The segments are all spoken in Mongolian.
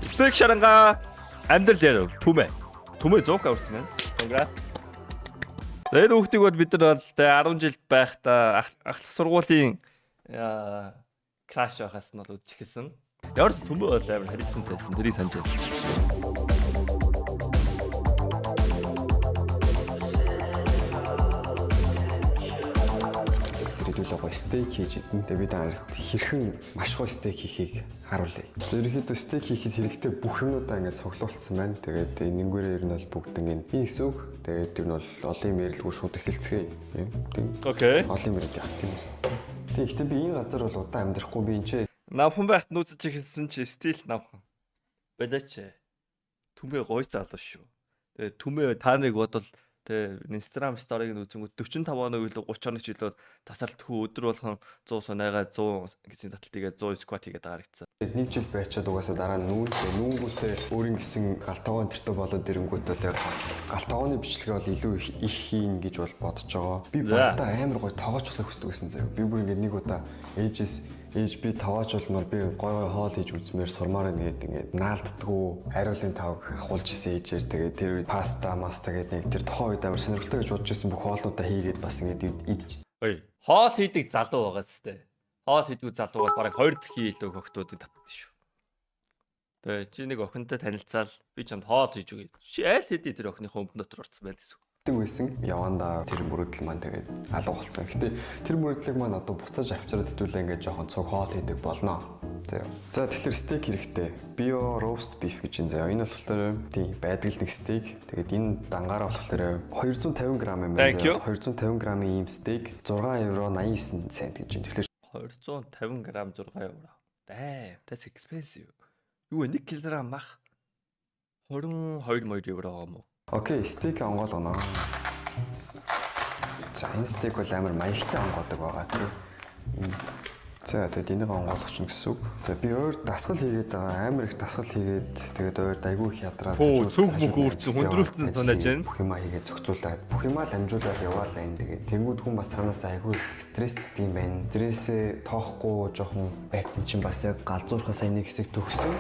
스테이크 샤랑가 амьдрал яруу түмэ 100к хүрсэн байна. Congrats. Тэгээд хүүхдийг бол бид нар бол 10 жил байхдаа ахлах сургуулийн краш байхаас нь бол үдчих хэлсэн. Ямар ч түмэ бол амар харисантай байсан. Тэрийг санаж байна. Хэдүүлээ гоё стейк хийж идэнтэй бид нарт хэрхэн маш гоё стейк хийхийг харуулъя. За ерөнхийдөө стейк хийхэд хэрэгтэй бүх юмудаа ингээд цуглуулсан байна. Тэгээд энэнгүүрээ ер нь бол бүгд ингээд хий гэсэн үг. Тэгээд ер нь бол олон юм ярилгүй шууд эхэлцгээе. Тийм. Окей. Олон юм ярих тийм үү. Тийм ихтэй би энэ газар бол удаан амьдрахгүй би энэ ч Навхан байхад нүүцэж эхэлсэн чи стил навхан. Балаач. Түмээ гоё залуу шүү. Тэгээд түмээ та нэг бодвол тэгээ Instagram story-г үзэнгүүт 45 хоног илүү 30 хоног ч илүү тасралт хүү өдөр болгон 100 сунайгаа 100 гэсэн таталтыгээ 100 squat хийгээд байгаа гэсэн. Нэг жил байчаад угаасаа дараа нь нүүнгүүтээ өөрийн гэсэн галтгоон тэртээ болоод ирэнгүүт бол яг галтгооны бичлэгээ бол илүү их хийн гэж бол бодож байгаа. Би багтаа амар гоё тоогоочлох хүсдэг гэсэн заяа. Би бүр ингээд нэг удаа ээж би таваачулмаар би гой хоол хийж үзмээр сурмаар ингээд наалддаггүй хариулын тавг ахуулж исэн ээжээр тэгээд тэр паста маста гэдэг нэг тэр тохоо үед амар сонирхолтой гэж бодож исэн бүх хоолнуудаа хийгээд бас ингээд идэж. Ой, хоол хийдэг залуу байгаа зү. Хоол хийдэг залуу бол бараг 2 дахин илүү хогтуудыг татдаг шүү. Тэгээ чи нэг охинтой танилцаал би чамд хоол хийж өгье. Чи аль хэдий тэр охиныхоо өмд дотор орсон байл гэсэн. Байсан явандаа тэр мөрөдөл маань тэгээд алга болсон. Гэтэ тэр мөрөдлөг маань одоо буцааж авчираад хэдүүлээ ингээд жоохон цуг хоол хийдэг болно. За тэгэхээр стейк хэрэгтэй. Bio roast beef гэж энэ заяа. Энэ болохоор тийм байдаг л нэг стейк. Тэгээд энэ дангаараа болохоор 250 г юм байна. 250 г-ийн ийм стейк 6 евро 89 цент гэж энэ. Тэгэхээр 250 г 6 евро. That's expensive. Юу 1 кг мах 22 евро юм уу? Окей, стейк онгоолгоно. За энэ стейк бол амар маягтай онгоодог байгаа тийм. За тэгээд энийг онгоолгоч гэсэн үг. За би өөр дасгал хийгээд байгаа. Амар их дасгал хийгээд тэгээд өөр айгүй их ядраад цүнх мөнх өөрцөн хүндрүүлсэн санаж байна. Бүх юмаа хийгээд зохицуулаад бүх юмаа л амжуулаад яваалаа энэ тэгээд тэнгууд хүн бас санаас айгүй их стресстэй юм байна. Стрессээ тоохгүй жоохон байцсан чинь бас яг галзуурхаа сайн нэг хэсэг төгсөн.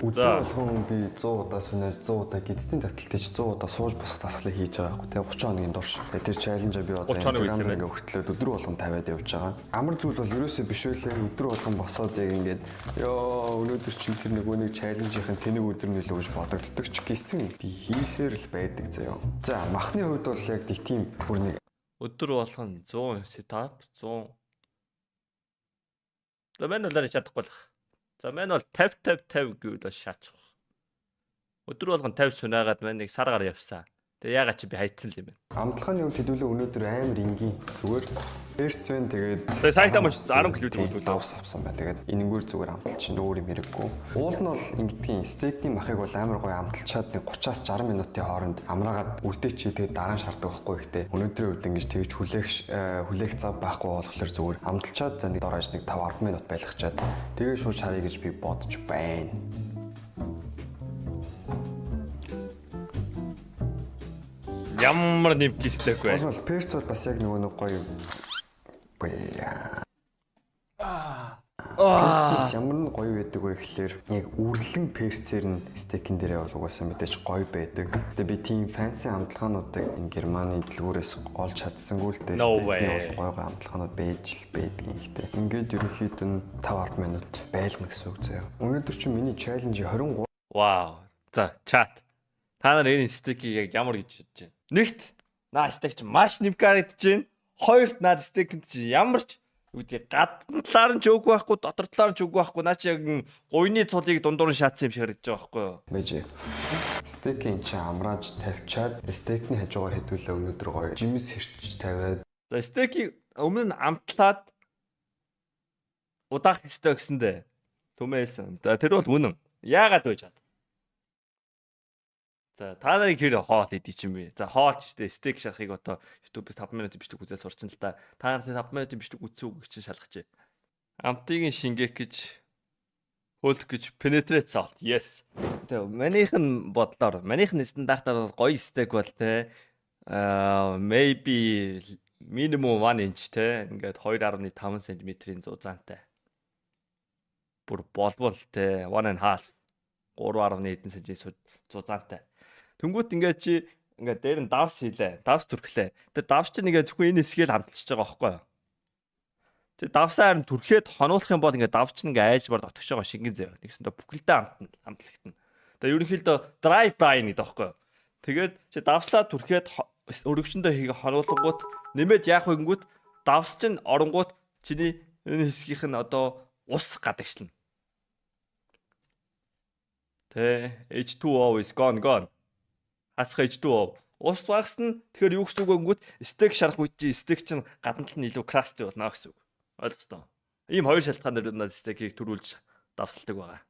Өдөр болгон би 100 удаа сүнээр 100 удаа гидсдийн таталтыг 100 удаа сууж босох дасгалыг хийж байгаа байхгүй. Тэгээ 30 хоногийн турш. Тэр чаленжаа би одоо Instagram-аар ингээ хүртлээд өдөр болгон тавиад явж байгаа. Амар зүйл бол ерөөсөө биш байлээ. Өдөр болгон босоод яг ингээд ёо өнөөдөр чинь тэр нэг чаленжийн тэнэг өдөр нөлөө гэж бодогддог ч гэсэн би хийсээр л байдаг заяа. За махны хувьд бол яг тийм бүр нэг өдөр болгон 100 setup 100. За мен бол чадахгүй л. За мен бол 50 гэвэл шаачих. Өдөр болгон 50 сунаагаад мен нэг сар гар явсан. Тэгээ ягаад чи би хайцсан л юм байна. Амтлагын хувьд хэдүүлээ өнөөдөр амар энгийн зүгээр эрцвэн тэгээд саяхан мөн 10 кг хөдөлгөөн авсан байна. Тэгээд энэнгүүр зүгээр амталч чинь өөр юм хэрэггүй. Уул нь бол ингэдгийн стейкийн махыг бол амар гоё амталчаад нэг 30-аас 60 минутын хооронд амраагаад үлдээчээ тэгээд дараа нь шаарддаг байхгүй ихтэй. Өнөөдрийн үед ингэж тэгж хүлээх зав байхгүй болохоор зүгээр амталчаад за нэг дороож нэг 5-10 минут байлгачаад тэгээд шууд шаръя гэж би бодож байна. Ямар нэмгийстэй вэ? Бол перц бол бас яг нэг гоё перцнес ямар нь гоё байдаг вэ гэхэлэр яг үрлэн перцээр нь стейкэн дээрээ бол угаасаа мэдээж гоё байдаг. Тэгээ би тийм фэнси амтлагаануудыг энэ Германы дэлгүүрээс олж чадсангүй л дээ. Стейкний гоё амтлагаанууд байж л байдаг юм ихтэй. Ингээд ерөнхийдөө 5-10 минут байлгана гэсэн үг заяа. Өнөөдөр чинь миний чаленж 23. Вау. За чат. Та нар энэ стейкийг яг ямар гэж бодож байна? Нэгт наа стейк чинь маш нэмгэрэгдэж байна. Хоёрт наад стейкэнд чинь ямар ч үүдээ гадна талаар нь ч үгүй байхгүй, дотор талаар нь ч үгүй байхгүй. Наа чи яг гуйны цулыг дундуур нь шаацсан юм шиг харагдаж байгаа байхгүй юу? Бэж. Стейкийн чинь амрааж тавьчаад стейкний хажуугаар хэдүүлээ өнөөдөр гоё жимс хэрч тавиад. За стейкийг өмнө нь амтлаад удаах ёстой гэсэндээ түмээсэн. Тэр бол үнэн. Яагаад вэ чад? За та нарын хэр хоол идэх юм бэ? За хоол ч гэдэг стейк шахахыг одоо YouTube-ээс 5 минутын бичлэг үзээд сурчин л та. Та нарын 5 минутын бичлэг үзсэн үг чинь шалгах чи. Амтыг шингээх гэж хөлөх гэж penetrate salt. Yes. Тэгээ манийх нь бодлоор, манийх нь стандартаар бол гоё стейк бол те maybe minimum 1 inch те ингээд 2.5 cm-ийн зузаантай. Бүр болбол те 1.5 3.1 эдэн сажийн зузаантай. Тэнгүүт ингээд чи ингээд дээр нь давс хийлээ. Давс түрхлээ. Тэр давс чинь ингээд зөвхөн энэ хэсгийг л хамталж байгаа байхгүй юу? Тэг давсаа харин түрхээд хонуулах юм бол ингээд давч нь ингээд айлбар дотгош байгаа шингэн заяа. Нэгсэндээ бүхэлдээ хамтлагтана. Тэгээ ерөнхийдөө dry brine гэдэг байхгүй юу? Тэгээд чи давсаа түрхээд өргөчөндөө хийгээ хонуулгууд нэмээд яах вэ гингүүт давс чинь оронгууд чиний энэ хэсгийнх нь одоо ус гадагшлна. Тэ H2O is gone. Хасах H2O. Ус багсна. Тэгэхээр юу гэсэн үг вэ гингүүт стейк шарах үед чи стейк чинь гадна тал нь илүү красти болно гэсэн үг. Ойлгосноо. Ийм хоёр шалтгаанаар стейкийг төрүүлж давсалдаг байгаа.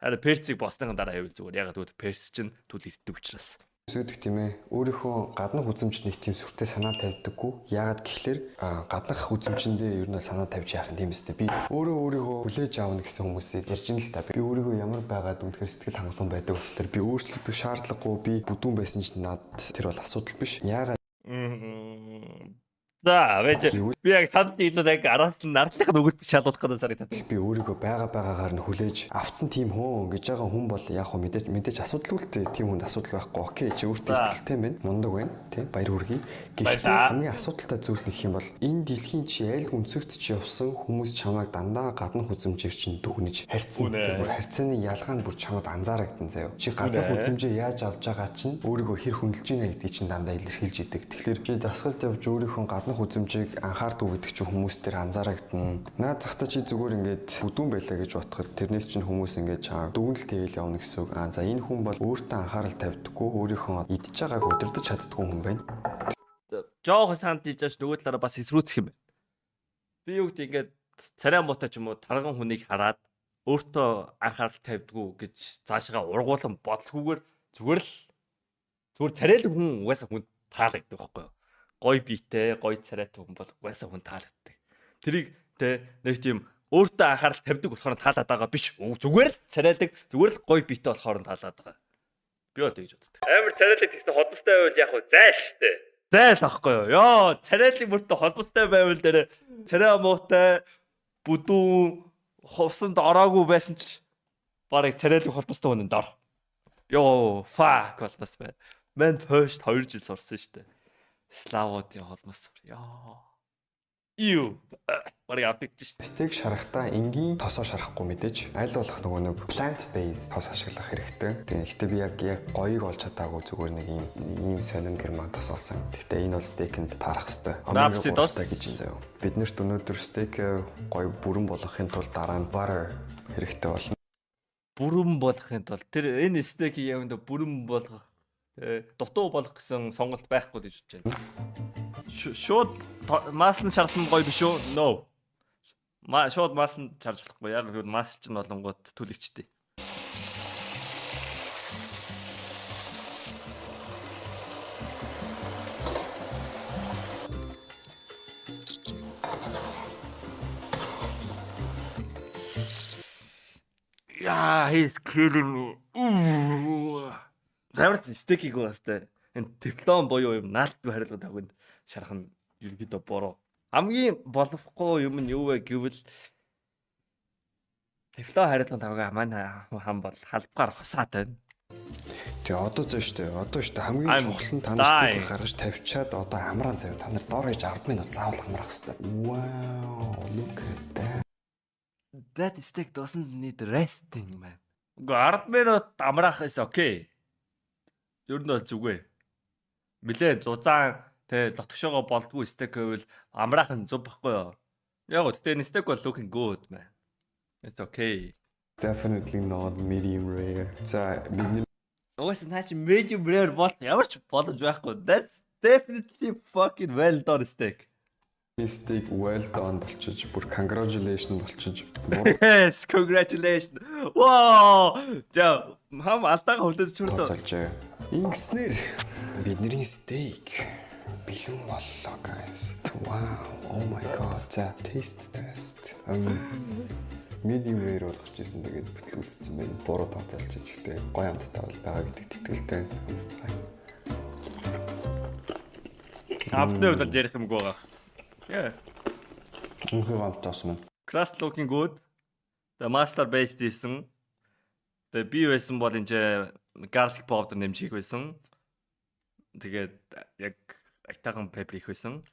Харин перцийг босныхын дараа хийвэл зүгээр. Ягаад гэвэл перц чинь түл иддэг учраас. Зүгдэх тийм ээ. Өөрийнхөө гаднах үзэмжт нэг тийм сүртэй санаа тавьдаггүй. Яагаад гэхлээр гаднах үзэмжиндээ ер нь санаа тавьж яах юм бэ? Би өөрийгөө хүлээж аавна гэсэн хүмүүсийг ярьж ин л та. Би өөрийгөө ямар байгаад үнэхээр сэтгэл хангалуун байдаг болохоор би өөрчлөгдөх шаардлагагүй. Би бүдүүн байсан ч над тэр бол асуудал биш. Яагаад За, би яг санд илүү яг араас нь нардлах нүгэлт шалгуулах гэдэг санагдаад. Би өөрийгөө байгаагаар нь хүлээж авцсан тийм хүн гэж байгаа хүн бол яг хөө мэдээж асуудалгүй л тийм хүнд асуудал байхгүй. Окей, чи өөртөө итгэлтэй байна. Мундаг байна, тийм баяр хүргэе. Гэхдээ хамгийн асуудалтай зүйл нэг юм бол энэ дэлхийн чи аль өнцөгт ч явсан хүмүүс чамайг дандаа гаднах үзэмжээр чинь дүгнэж харьцсан. Тэр бүр харьцааны ялгаа нь бүр чамд анзаарагдсан заяа. Чи гаднах үзэмжээ яаж авч байгаа чинь өөрийгөө хэр хүндэлж байна гэдгийг чинь дандаа илэрхийлж идэг. Тэгэхээр чи дасгалд явж өөрийнхөө гаднах үзэмжийг анхаардгүй гэдэг чинь хүмүүс тэр анзаарагдана. Наад захта чи зүгээр ингээд бүдүүн байлаа гэж бодоход тэрнээс чинь хүмүүс ингээд чаа дүгнэлт хийгээл явна гэсэн үг. За энэ хүн бол өөртөө анхаарал тавьдаггүй, өөрийнхөө идж байгааг удирдах чаддаггүй хүн байна. Жохон санд хийж аж нөгөө талаараа бас эсрүүцэх юм байна. Би юу гэдэг ингээд царай муутай ч юм уу тарган хүнийг хараад өөртөө анхаарал тавьдаггүй гэж цаашаа ургуулсан бодлохгүйгээр зүгээр царайлаг хүн угаасаа хүн таалагддаг байхгүй юу? Гой биетэй, гой царайтай хүн бол угаасаа хүн таалагддаг. Тэрийг нэг тийм өөртөө анхаарал тавьдаг болохоор таалаад байгаа биш. Зүгээр л царайдаг, зүгээр л гой биетэй болохоор таалаад байгаа. Би бол тэгж боддог. Амар царайлаг тэгсэн холбостой байвал яг уу зай штэ. Зайл ахгүй юу? Йоо, царайлаг мөртөө холбостой байвал дээр царай муутай бүдүүн хувсанд ороогүй байсан ч барыг царайлаг холбостой хүнд ор. Йоо, fuck холбос бай. Мен first 2 жил сурсан штэ. Славуудын холмос. Яа. Юу. Барыг авдагч шүү. Стейк шарахтаа энгийн тосоо шарахгүй мэдээж аль болох нөгөө нэг plant based тос ашиглах хэрэгтэй. Тэгэхдээ би яг гоёг олж чадаагүй зүгээр нэг ийм сонин герман тос олсон. Гэхдээ энэ бол стейкэнд таарах хэрэгтэй. Напси тос гэж юм заяа. Бид нэрт өнөөдөр стейк гоё бүрэн болгохын тулд дараа нь butter хэрэгтэй болно. Бүрэн болгохын тулд тэр энэ стейкийг яванда бүрэн болгох дутуу болох гэсэн сонголт байхгүй гэж бодож байна. Шууд мас нь шарсан гоё биш үү? No. Шууд мас нь чарж болохгүй. Яг л мас чинь болонгууд түлэгчтэй. Яа, he's killing me. Заварц стейкийг уустай. Энэ тефлон буюу юм наалтгүй харилцаа тавганд шарах нь ерөөдөө бороо. Хамгийн болохгүй юм нь юу вэ гэвэл тефлон харилцаа тавга маань хам бол халбгаар хусаад байна. Тэгээ одоо зөө штэ. Одоо штэ хамгийн чухал нь та нар стейк гаргаж тавьчаад одоо амраан заяа. Та нар доор хийж 10 минут заавал амрах хэрэгтэй. Wow, look at that. That steak doesn't need resting, man. 10 минут амраах is okay. Ер нь бол зүгөө. Нилээн зузаан дотгошоогоо болдгүй стейк гэвэл амраах нь зүг байхгүй юу? Яг гоо тэгтээ энэ стейк бол looking good, man. It's okay. Definitely not medium rare. За бидний Уус наач medium rare бол ямар ч боломж байхгүй. That's definitely fucking well done steak. Steak well done болчих. Бүр congratulations болчих. Yes, congratulations. Wow! За хам алдаага хүлээж чүрдөө. Ингэснээр бидний steak бэлэн боллоо guys. Wow, oh my god. За taste test. Medium rare болгож ирсэн тэгээд бүтлэг үзсэн байна. Буруу тооцоолж ижигтэй. Гоё амттай бол байгаа гэдэг тэтгэлтэй хамсцгаая. Амтны хувьд ярих юмгүй байгаа. Yeah. Үнэхээр амттай болсон. Crust looking good. The master based хийсэн. Тэгээ би байсан бол энэ garlic powder нэмжих байсан. Тэгээд яг айтайхан pepper их байсан.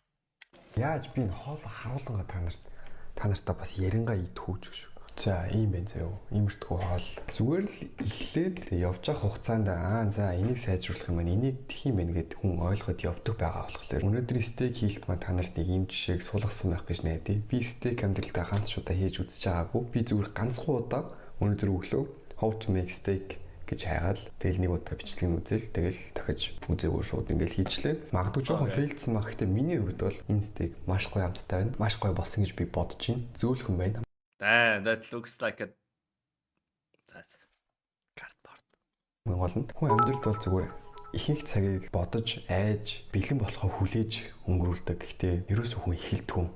Яаж би энэ хоол харуулнгаа та нартаа бас ярингаа идхүүч гэж. За ийм байх заяа. Иймэрхүү хоол зүгээр л эхлээд явж явах хугацаанд за энийг сайжруулах юм байна. Энийг тэх юм байна гэд хүн ойлгоод явдаг байгаа болохоор өнөөдрийн стейк хийлт маань та нарт нэг ийм жишээг суулгасан байх гэж найдаа. Би стейк амьдралдаа ганц шудаа хийж үзэж байгаагүй. Би зүгээр ганцхан удаа өнөөдөр өглөө how to make steak гэж хайгаад тэгэл нэг удаа бичлэг үзэл тэгэл дахиж үзээгүй шууд ингээл хийчлээ. Магадгүй жоохон фейлдсэн баг. Гэхдээ миний хувьд бол энэ стейк маш гоё амттай байна. Маш гоё болсон гэж би бодож байна. Зөөлхөн байна. That looks like a cardboard. Гол нь хүн амьдралд бол зүгээр ихэнх цагийг бодож, айж, бэлэн болохоо хүлээж өнгөрүүлдэг. Гэхдээ ерөөсөө хүн эхэлдэг.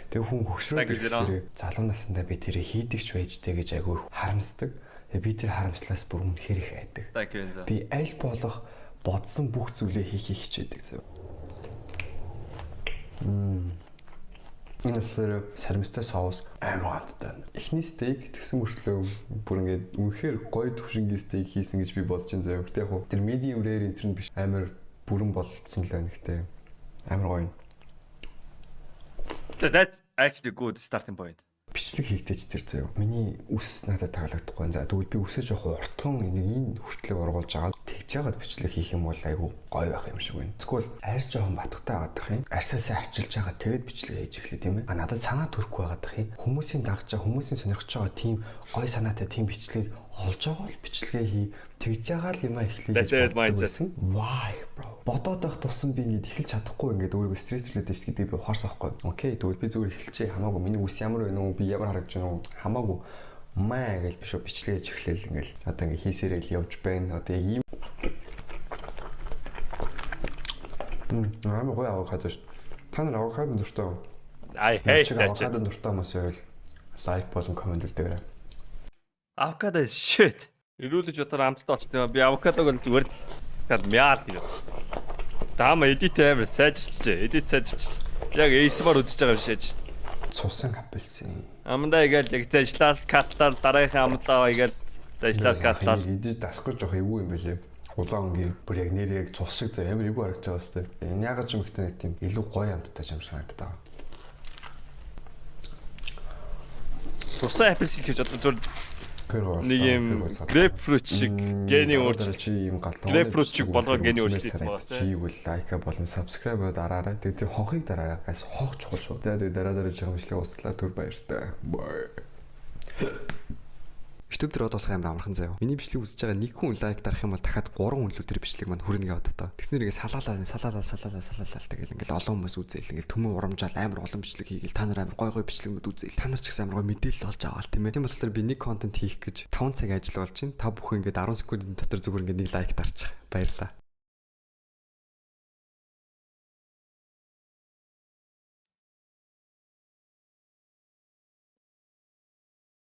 Тэгээ хүн хөгшрөөд ирэхээр залуу наснда би тэрийг хийдэгч байжтэй гэж айгүй харамсдаг. Тэгээ би тэр харамслаас бүр үнэхээр их айдаг. Би аль болох бодсон бүх зүйлээ хийхийг хичээдэг зав. Энэ сарамстай соус амар гомдтой. Эхний стейк тэгсэн мөртлөө бүр ингээд үнэхээр гоё төвшингийн стейк хийсэн гэж би бодож байна заяа. Гэтэ яг хөө тэр medium rare энэ биш амар бүрэн болцсон л байна гэхдээ амар гоё. That's actually good starting point. Бичлэг хийгдэж тэр заяа. Миний үс надад таалагдахгүй. За тэгвэл би үсээ жоох уртхан энэ хүртлэг оруулж байгаа. Тэгж яагаад бичлэг хийх юм бол айгүй гоё байх юм шиг байна. Эсвэл арьс жоохон батгатай байгаадах юм. Арьсаасаа арчилж байгаа тэгээд бичлэг хийж эхлэх тийм ээ. Надад санаа төрөхгүй байгаадах юм. Хүмүүсийн дагж байгаа, хүмүүсийн сонирхож байгаа тийм гоё санаатай тийм бичлэг олж байгаа л бичлэгээ хий. Тэгж яагаа л юм эхлэе. Why bro? Бодоод байх тусам би ингэж эхэлж чадахгүй ингэж өөрийгөө стресслээд байж гэдэг би ухаарсан байхгүй. Окей, тэгвэл би зүгээр эхэлчихье. Хамаагүй миний үс ямар байна уу? Би ямар харагдаж байна уу? Хамаагүй маа гэж биш бичлэг хийж эхлээл ингээл одоо ингээ хийсээрээ л явж байна. Одоо ийм амар гоё авокадо шүү. Та нар авокадо дуртай юу? I hate that. Авокадо дуртай хүмүүс байвал лайк болон комент үлдээгээрэй. Avocado is shit. Ирүүлж удаа амттай очтой. Би авокадог нь зүгээр л мяар хийв. Таама эдит амар сайжирч. Эдит сайжирч. Яг ASMR үзэж байгаа юм шиг шүү. Цусан апельсин. Амандаа игээл яг зажлал катлал дараагийн амлаа игээл зажлал катлал. Эдит дасгаж жоох эвгүй юм байлээ. Улаан өнгийн бүр яг нэр яг цус шиг зөө амар эвгүй харагдаж байгаа сте. Энэ ягаад ч юм ихтэй нэг тийм илүү гоё амттай юм санагдаад байгаа. Цусан апельсин гэж одоо зөв нэг юм грейпфрут шиг гений өөрчлөлт юм галтаа. Грейпфрут шиг болгоо гений өөрчлөлт байна. Чи бол лайка болон subscribe дараарай. Тэгээ тэр хонхыг дараарай. Гайс хонх чухал шүү. Тэгээ дараа жаахан бичлэг ууслаа түр баяртай. YouTube дээр бодох амар амархан заяа. Миний бичлэг үзэж байгаа нэг хүн лайк дарах юм бол дахиад 3 хүн л өдөр бичлэг маань хүрнэ гэдэг одоо. Тэгснээр ингээ салаалаа тэгэл ингээл олон хүмүүс үзээл ингээл төмөн урамжаал амар олон бичлэг хийгээл та нар амар гой бичлэгнүүд үзээл та нар ч гэсэн амар гой мэдээлэл олж аваал тийм ээ. Тийм болохоор би нэг контент хийх гэж 5 цаг ажил болж байна. Та бүхэн ингээ 10 секундын дотор зүгээр ингээ нэг лайк дарчих. Баярлалаа.